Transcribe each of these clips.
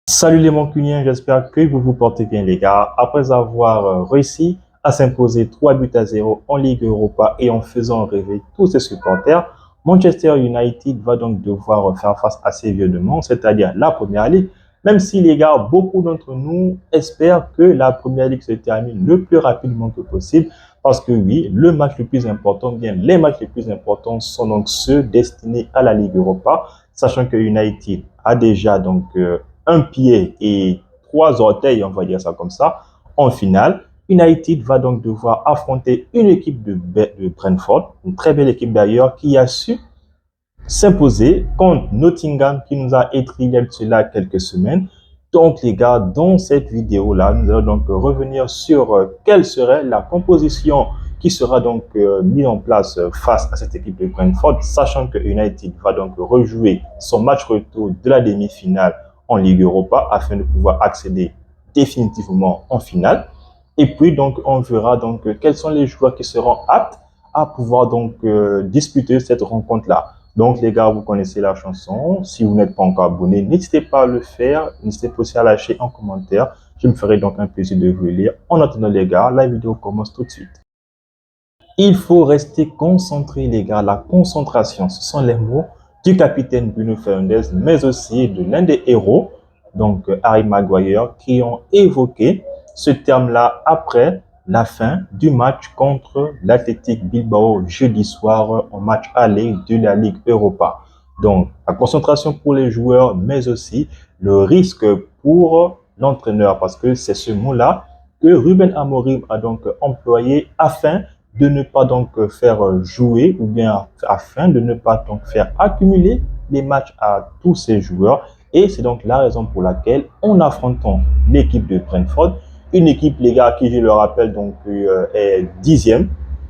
Salut les Mancuniens, j'espère que vous vous portez bien les gars. Après avoir réussi à s'imposer 3 buts à 0 en Ligue Europa et en faisant rêver tous ses supporters, Manchester United va donc devoir faire face à ses vieux démons, c'est-à-dire la Première Ligue, même si les gars, beaucoup d'entre nous espèrent que la Première Ligue se termine le plus rapidement que possible, parce que oui, le match le plus important, bien les matchs les plus importants sont donc ceux destinés à la Ligue Europa, sachant que United a déjà donc un pied et 3 orteils, on va dire ça comme ça, en finale. United va donc devoir affronter une équipe de Brentford, une très belle équipe d'ailleurs, qui a su s'imposer contre Nottingham, qui nous a étrié de cela quelques semaines. Donc les gars, dans cette vidéo-là, nous allons donc revenir sur quelle serait la composition qui sera donc mise en place face à cette équipe de Brentford, sachant que United va donc rejouer son match retour de la demi-finale en Ligue Europa afin de pouvoir accéder définitivement en finale. Et puis donc on verra donc quels sont les joueurs qui seront aptes à pouvoir donc disputer cette rencontre-là. Donc les gars, vous connaissez la chanson. Si vous n'êtes pas encore abonné, n'hésitez pas à le faire. N'hésitez pas aussi à lâcher un commentaire. Je me ferai donc un plaisir de vous lire. En attendant les gars, la vidéo commence tout de suite. Il faut rester concentré les gars. La concentration, ce sont les mots du capitaine Bruno Fernandes, mais aussi de l'un des héros, donc Harry Maguire, qui ont évoqué ce terme-là après la fin du match contre l'Athletic Bilbao jeudi soir en match aller de la Ligue Europa. Donc, la concentration pour les joueurs, mais aussi le risque pour l'entraîneur, parce que c'est ce mot-là que Ruben Amorim a donc employé afin de ne pas donc faire jouer ou bien afin de ne pas donc faire accumuler les matchs à tous ces joueurs. Et c'est donc la raison pour laquelle on affrontons l'équipe de Brentford, une équipe, les gars, qui, je le rappelle, donc est 10e,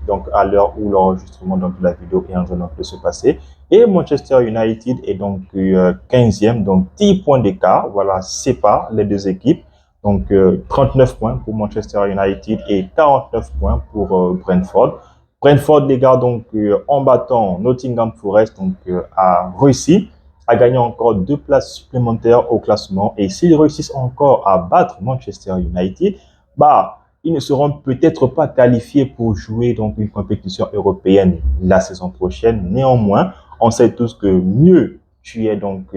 donc à l'heure où l'enregistrement de la vidéo est en train de se passer. Et Manchester United est donc 15e, donc 10 points d'écart, voilà, sépare les deux équipes. Donc 39 points pour Manchester United et 49 points pour Brentford. Brentford, les gars, donc en battant Nottingham Forest, donc a réussi à gagner encore 2 places supplémentaires au classement. Et s'ils réussissent encore à battre Manchester United, bah, ils ne seront peut-être pas qualifiés pour jouer donc une compétition européenne la saison prochaine. Néanmoins, on sait tous que mieux tu es donc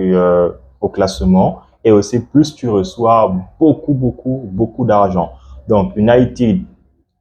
au classement et aussi plus tu reçois beaucoup d'argent. Donc United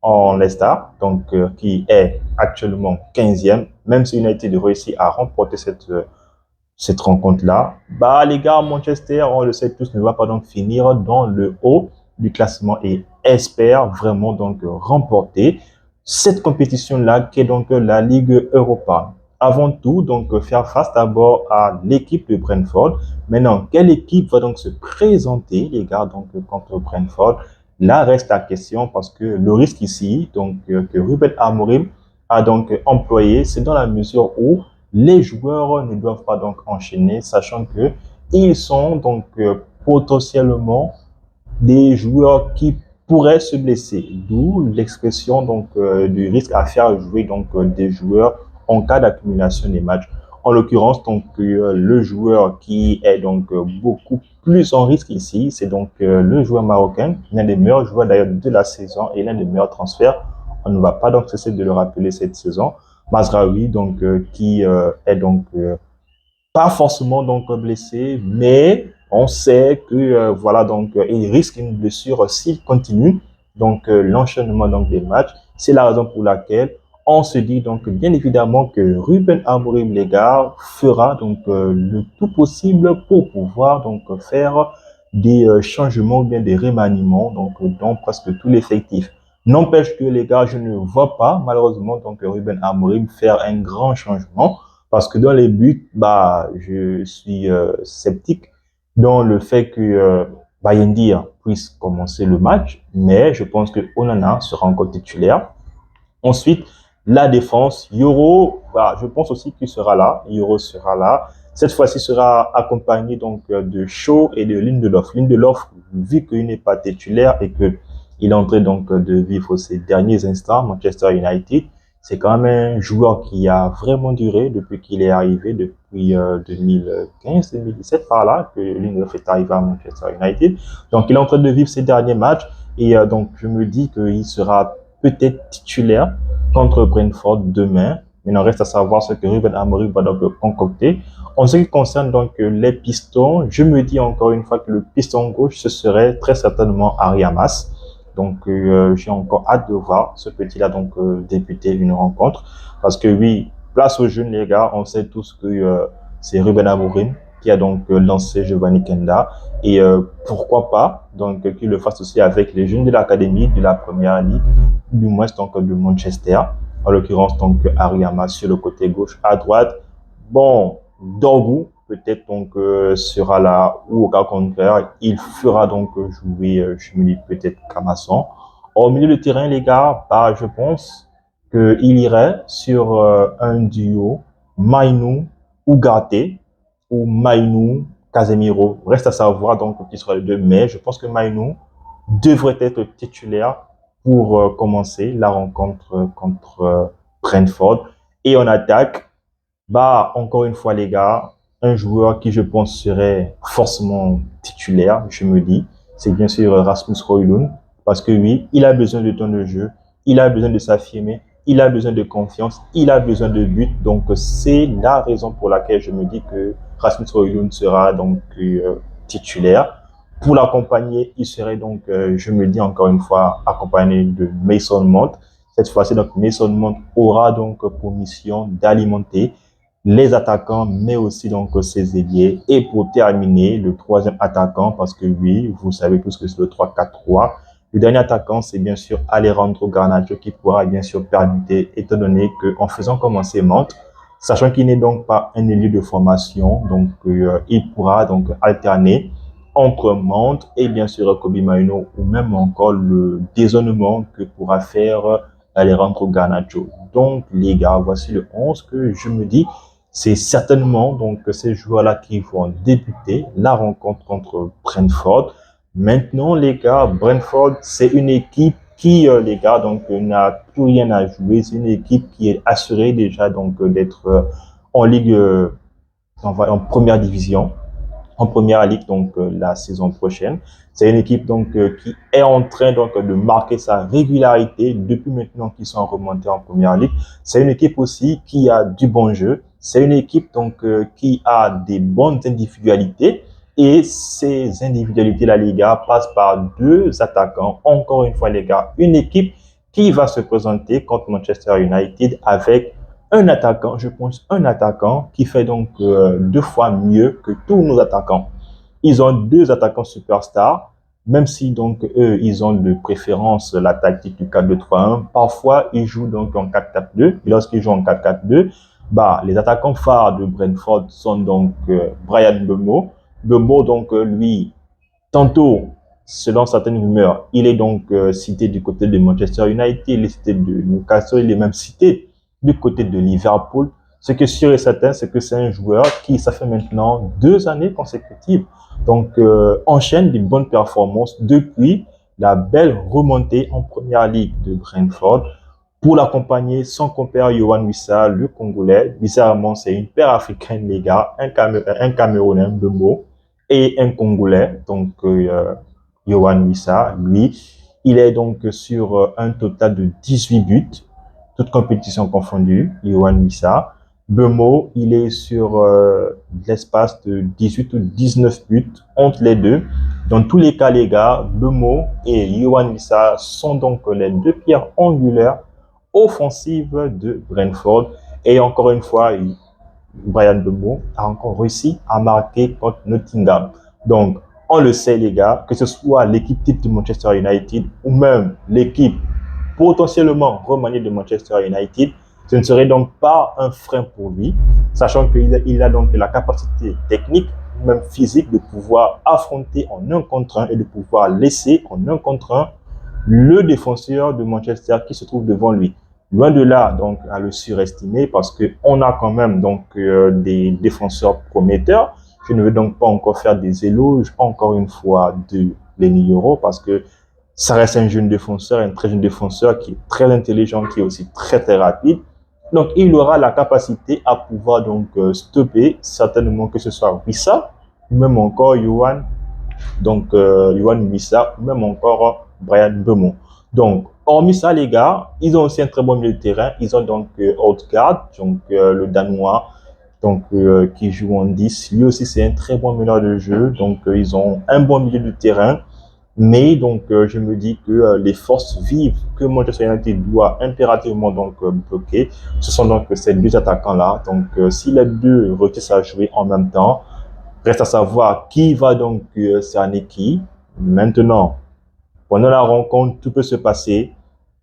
en Leicester, donc qui est actuellement 15e, même si United réussit à remporter cette rencontre-là, bah les gars, Manchester, on le sait tous, ne va pas donc finir dans le haut du classement et espère vraiment donc remporter cette compétition-là qui est donc la Ligue Europa. Avant tout, donc faire face d'abord à l'équipe de Brentford. Maintenant, quelle équipe va donc se présenter, les gars, donc contre Brentford? Là reste la question parce que le risque ici, donc que Ruben Amorim a donc employé, c'est dans la mesure où les joueurs ne doivent pas donc enchaîner, sachant que ils sont donc potentiellement des joueurs qui pourraient se blesser, d'où l'expression donc du risque à faire jouer donc des joueurs en cas d'accumulation des matchs. En l'occurrence, donc le joueur qui est donc beaucoup plus en risque ici, c'est donc le joueur marocain, l'un des meilleurs joueurs d'ailleurs de la saison et l'un des meilleurs transferts. On ne va pas donc cesser de le rappeler cette saison. Mazraoui, donc qui est donc pas forcément donc blessé, mais on sait que voilà donc il risque une blessure s'il continue donc l'enchaînement donc des matchs. C'est la raison pour laquelle on se dit donc bien évidemment que Ruben Amorim les gars fera donc le tout possible pour pouvoir donc faire des changements ou bien des remaniements donc dans presque tout l'effectif. N'empêche que les gars, je ne vois pas malheureusement donc Ruben Amorim faire un grand changement parce que dans les buts, bah, je suis sceptique dans le fait que Bayendir puisse commencer le match, mais je pense que Onana sera encore titulaire. Ensuite, la défense, Yoro, bah, je pense aussi qu'il sera là. Yoro sera là. Cette fois-ci sera accompagné donc de Shaw et de Lindelof. Lindelof, vu qu'il n'est pas titulaire et que il est en train donc de vivre ses derniers instants Manchester United, C'est quand même un joueur qui a vraiment duré depuis qu'il est arrivé, depuis 2015-2017 par là, que Lindelof est arrivé à Manchester United. Donc, il est en train de vivre ses derniers matchs et donc je me dis qu'il sera peut-être titulaire contre Brentford demain. Maintenant, reste à savoir ce que Ruben Amorim va donc concocter. En ce qui concerne donc les pistons, je me dis encore une fois que le piston gauche, ce serait très certainement Harry Hamas. Donc, j'ai encore hâte de voir ce petit-là donc débuter une rencontre. Parce que oui, place aux jeunes les gars, on sait tous que c'est Ruben Amorim qui a donc lancé Giovanni Kenda. Et pourquoi pas donc qu'il le fasse aussi avec les jeunes de l'académie de la première ligue, du moins donc de Manchester. En l'occurrence donc Harry Hamas sur le côté gauche. À droite, bon, Dorgu peut-être donc sera là, ou au cas contraire, il fera donc jouer, je me dis peut-être Camasson. Au milieu de terrain, les gars, bah, je pense qu'il irait sur un duo Mainou Ugarte ou Mainou Casemiro. Reste à savoir donc qui sera le deux, mais je pense que Mainou devrait être titulaire pour commencer la rencontre contre Brentford. Et on attaque, bah, encore une fois, les gars, un joueur qui, je pense, serait forcément titulaire, je me dis, c'est bien sûr Rasmus Højlund, parce que oui, il a besoin de temps de jeu, il a besoin de s'affirmer, il a besoin de confiance, il a besoin de but. Donc, c'est la raison pour laquelle je me dis que Rasmus Højlund sera donc titulaire. Pour l'accompagner, il serait donc, je me dis encore une fois, accompagné de Mason Mount. Cette fois-ci, donc, Mason Mount aura donc pour mission d'alimenter les attaquants, mais aussi donc ses ailiers. Et pour terminer, le troisième attaquant, parce que oui, vous savez tous que c'est le 3-4-3. Le dernier attaquant, c'est bien sûr Alejandro Garnacho qui pourra bien sûr permuter, étant donné qu'en faisant commencer Mount, sachant qu'il n'est donc pas un ailier de formation, donc il pourra donc alterner entre Mount et bien sûr Kobe Mainoo, ou même encore le dézonnement que pourra faire Alejandro Garnacho. Donc les gars, voici le 11 que je me dis, c'est certainement donc ces joueurs-là qui vont débuter la rencontre contre Brentford. Maintenant, les gars, Brentford, c'est une équipe qui, les gars, donc n'a plus rien à jouer. C'est une équipe qui est assurée déjà donc d'être en ligue, en première division, en première ligue donc la saison prochaine. C'est une équipe donc qui est en train donc de marquer sa régularité depuis maintenant qu'ils sont remontés en première ligue. C'est une équipe aussi qui a du bon jeu. C'est une équipe donc qui a des bonnes individualités. Et ces individualités-là, les gars, passent par deux attaquants. Encore une fois, les gars, une équipe qui va se présenter contre Manchester United avec un attaquant, je pense, un attaquant qui fait donc deux fois mieux que tous nos attaquants. Ils ont deux attaquants superstars, même si donc eux, ils ont de préférence la tactique du 4-2-3-1. Parfois, ils jouent donc en 4-4-2. Et lorsqu'ils jouent en 4-4-2, bah, les attaquants phares de Brentford sont donc Bryan Mbeumo. Mbeumo, donc lui, tantôt, selon certaines rumeurs, il est donc cité du côté de Manchester United, il est cité de Newcastle, il est même cité du côté de Liverpool. Ce qui est sûr et certain, c'est que c'est un joueur qui, ça fait maintenant 2 années consécutives, donc enchaîne des bonnes performances depuis la belle remontée en première ligue de Brentford. Pour l'accompagner, son compère Yohan Wissa, le Congolais. Bizarrement, c'est une paire africaine, les gars, un Camerounais, Mbeumo, et un Congolais, donc Yohan Wissa. Lui, il est donc sur un total de 18 buts, toutes compétitions confondues, Yohan Wissa. Mbeumo, il est sur l'espace de 18 ou 19 buts entre les deux. Dans tous les cas, les gars, Mbeumo et Yohan Wissa sont donc les deux pierres angulaires offensive de Brentford. Et encore une fois, Bryan Mbeumo a encore réussi à marquer contre Nottingham. Donc, on le sait, les gars, que ce soit l'équipe type de Manchester United ou même l'équipe potentiellement remaniée de Manchester United, ce ne serait donc pas un frein pour lui, sachant qu'il a donc la capacité technique, même physique, de pouvoir affronter en 1 contre 1 et de pouvoir laisser en 1 contre 1 le défenseur de Manchester qui se trouve devant lui. Loin de là, donc, à le surestimer parce qu'on a quand même donc des défenseurs prometteurs. Je ne veux donc pas encore faire des éloges, encore une fois, de Lenny Yoro parce que Ça reste un jeune défenseur, un très jeune défenseur qui est très intelligent, qui est aussi très très rapide. Donc, il aura la capacité à pouvoir donc stopper certainement que ce soit Wissa, ou même encore Yohan, donc Yohan Wissa, ou même encore Brian Mbeumo. Donc, hormis ça, les gars, ils ont aussi un très bon milieu de terrain. Ils ont donc Odegaard, donc le Danois, donc qui joue en 10. Lui aussi, c'est un très bon meneur de jeu. Donc, ils ont un bon milieu de terrain. Mais donc, je me dis que les forces vives que Manchester United doit impérativement donc bloquer, ce sont donc ces deux attaquants-là. Donc, si les deux réussissent à jouer en même temps, reste à savoir qui va donc cerner qui. Maintenant, pendant la rencontre, tout peut se passer.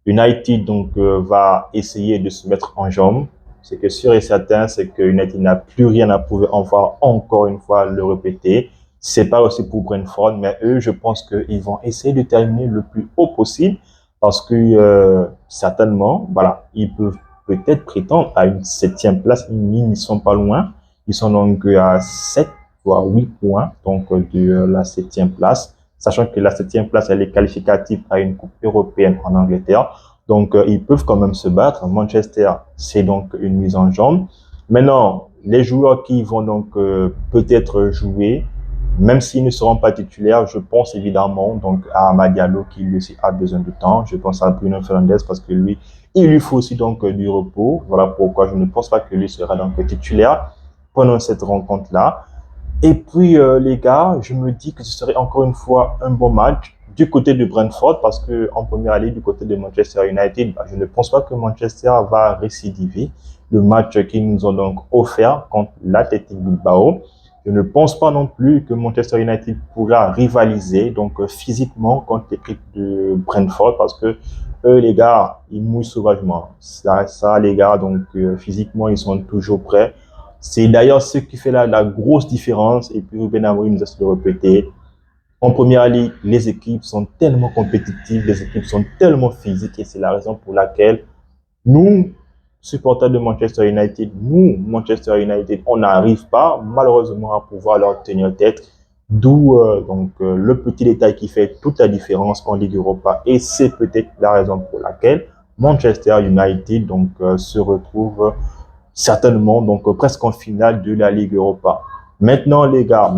United donc va essayer de se mettre en jambe. Ce qui est sûr et certain, c'est que United n'a plus rien à prouver. On va encore une fois le répéter. C'est pas aussi pour Brentford, mais eux, je pense qu'ils vont essayer de terminer le plus haut possible parce que certainement, voilà, ils peuvent peut-être prétendre à une 7e place. Ils n'y sont pas loin. Ils sont donc à 7 voire 8 points donc de la 7e place, sachant que la 7e place, elle est qualificative à une coupe européenne en Angleterre. Donc, ils peuvent quand même se battre. Manchester, c'est donc une mise en jambe. Maintenant, les joueurs qui vont donc peut-être jouer, même s'ils ne seront pas titulaires, je pense évidemment donc à Amad Diallo qui lui aussi a besoin de temps. Je pense à Bruno Fernandes parce que lui, il lui faut aussi donc du repos. Voilà pourquoi je ne pense pas que lui sera donc titulaire pendant cette rencontre-là. Et puis les gars, je me dis que ce serait encore une fois un bon match du côté de Brentford parce que en première ligue du côté de Manchester United, je ne pense pas que Manchester va récidiver le match qu'ils nous ont donc offert contre l'Athletic Bilbao. Je ne pense pas non plus que Manchester United pourra rivaliser donc physiquement contre l'équipe de Brentford parce que eux les gars, ils mouillent sauvagement. Ça les gars, donc physiquement ils sont toujours prêts. C'est d'ailleurs ce qui fait la grosse différence. Et puis Ruben Amorim nous a de le répéter. En première ligue, les équipes sont tellement compétitives, les équipes sont tellement physiques et c'est la raison pour laquelle nous, supporters de Manchester United, on n'arrive pas malheureusement à pouvoir leur tenir tête. D'où le petit détail qui fait toute la différence en Ligue Europa et c'est peut-être la raison pour laquelle Manchester United donc se retrouve certainement donc presque en finale de la Ligue Europa. Maintenant les gars,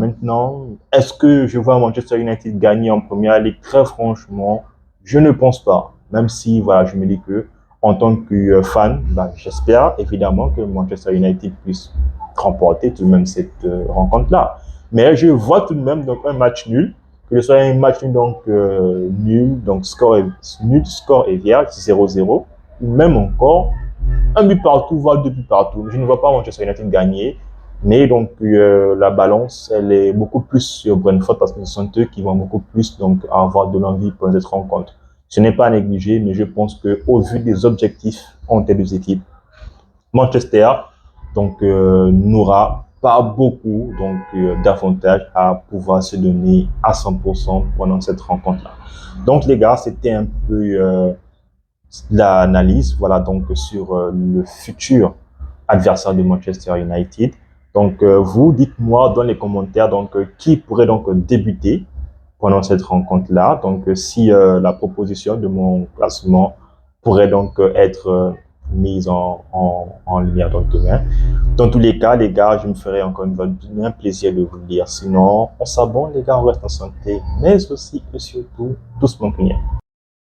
est-ce que je vois Manchester United gagner en première ligue? Très franchement, je ne pense pas. Même si voilà, je me dis que en tant que fan, j'espère évidemment que Manchester United puisse remporter tout de même cette rencontre-là. Mais je vois tout de même donc un match nul, que ce soit un match nul donc nul, donc score est vierge 0-0, ou même encore un but partout, voire deux buts partout. Je ne vois pas Manchester United gagner. Mais donc, la balance, elle est beaucoup plus sur Brentford parce que ce sont eux qui vont beaucoup plus donc avoir de l'envie pour cette rencontre. Ce n'est pas à négliger, mais je pense que au vu des objectifs entre les deux équipes, Manchester donc n'aura pas beaucoup donc d'avantages à pouvoir se donner à 100% pendant cette rencontre-là. Donc les gars, c'était un peu l'analyse, voilà donc sur le futur adversaire de Manchester United. Donc vous dites-moi dans les commentaires donc qui pourrait donc débuter pendant cette rencontre-là. Donc si la proposition de mon classement pourrait donc être mise en lumière donc demain. Dans tous les cas, les gars, je me ferai encore une fois un plaisir de vous le dire. Sinon, on s'abonne les gars, on reste en santé, mais aussi et surtout doucement.